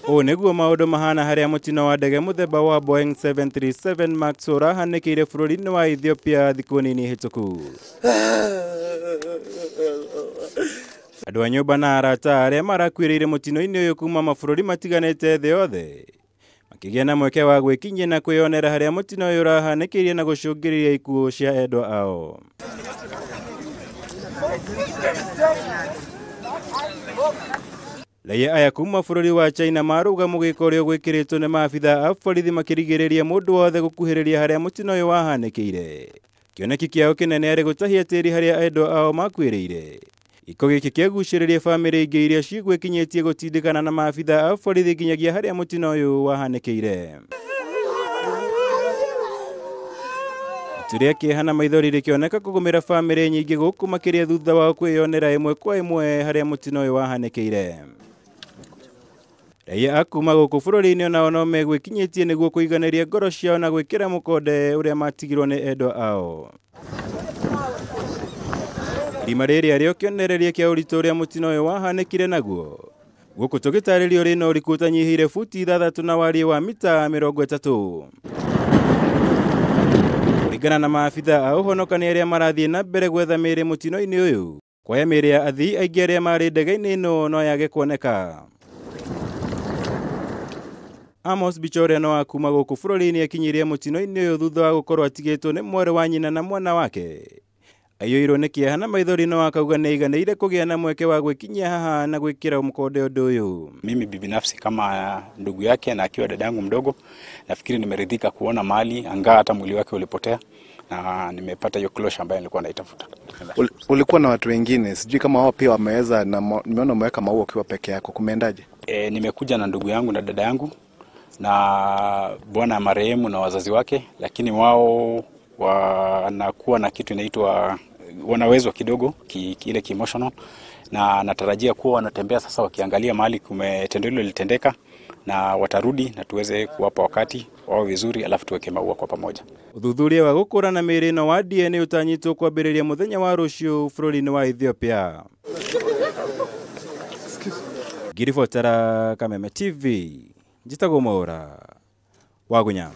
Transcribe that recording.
O niguo maundu mahana haria mutino wa ndege muthemba wa Boeing 737 Max urahanĩkĩire bururi-ini wa Ethiopia thikũ nini hĩtũku. Andũ a nyumba na arata aria marakuiriire mutino-ini uyu kuma mabũrũri matiganĩte thĩ yothe makĩgĩa na mweke wa gwĩkinyia na kwĩyonera haria mutino uyu urahanĩkĩire na gũcũngĩrĩria ikuũ cia endwa ao. Raia aya kuma bũrũri wa China maruga mũgĩko ũrĩa gwĩkĩrĩtwo nĩ maabitha a borithi makĩrigĩrĩria mũndũ wothe gũkuhĩrĩria haria mutino ũyũ wahanĩkĩire. Kĩoneki kĩao kĩnene arĩ gũtahia tĩri haria endwa ao makuĩrĩire. Gĩko gĩkĩ kĩagucĩrĩria bamĩrĩ ingĩ iria cigwĩkinyĩtie gũtindĩkana na maabitha a borithi nginyagia haria mutino ũyũ wahanĩkĩire. Tũrĩa kĩeha na maithori rĩkĩoneka kũgũmĩra bamĩrĩ nyingĩ gũkũ makĩria thutha wa kwĩyonera ĩmwe kwa ĩmwe haria mutino ũyũ wahanĩkĩire. Raia akuma gũkũ bũrũri-inĩ onao no megwĩkinyĩtie nĩguo kũiganĩria ngoro ciao na gwĩkĩra mũkonde ũrĩa matigirwo nĩ endwa ao. Irima rĩrĩ arĩo kĩonereria kĩa ũritũ ũrĩa mutino ũyũ wahanĩkire naguo. Gũkũ tũgĩtarĩrio rĩna ũriku ũtanyihĩire futi 6 na wariĩ wa mita 30. Kuringana na maabitha a ũhonokania arĩa marathiĩ na mbere gwetha mĩĩrĩ mutino-ini ũyũ, kwaya mĩĩrĩ ya athii aingĩ arĩa marĩ ndege-inĩ ĩno no yage kuoneka. Amos Bichore no akuma gũkũ bũrũri-inĩ akinyirie mutino-ini ũyũ thutha wa gũkorwo atigĩtwo nĩ mwarĩ wa nyina na mwana wake. Aiyũirwo nĩ kĩeha na maithori no akauga nĩ aiganĩire kũgĩa na mweke wa gwĩkinyia haha na gwĩkĩra mũkonde ũndũ ũyũ. Mimi binafsi kama ndugu yake na akiwa dada yangu mdogo, nafikiri nimeridhika kuona mali anga hata mwili wake ulipotea na nimepata hiyo closure ambayo nilikuwa naitafuta. Ulikuwa na watu wengine, sijui kama wao pia wameweza, na nimeona umeweka maua ukiwa peke yako, kumeendaje? Nimekuja na ndugu yangu na dada yangu na bwana marehemu na wazazi wake, lakini wao wanakuwa na kitu inaitwa wanawezwa kidogo kile emotional, na natarajia kuwa wanatembea sasa wakiangalia mahali tendo hilo litendeka na watarudi na tuweze kuwapa wakati wao vizuri, alafu tuweke maua kwa pamoja. Uthuthuria wa gukurana miiri no wa DNA utanyitwo kwambĩrĩria muthenya wa rũciũ bũrũri-inĩ wa Ethiopia. Giribotera Kameme TV, njitagwo Mwaura wa Gunya.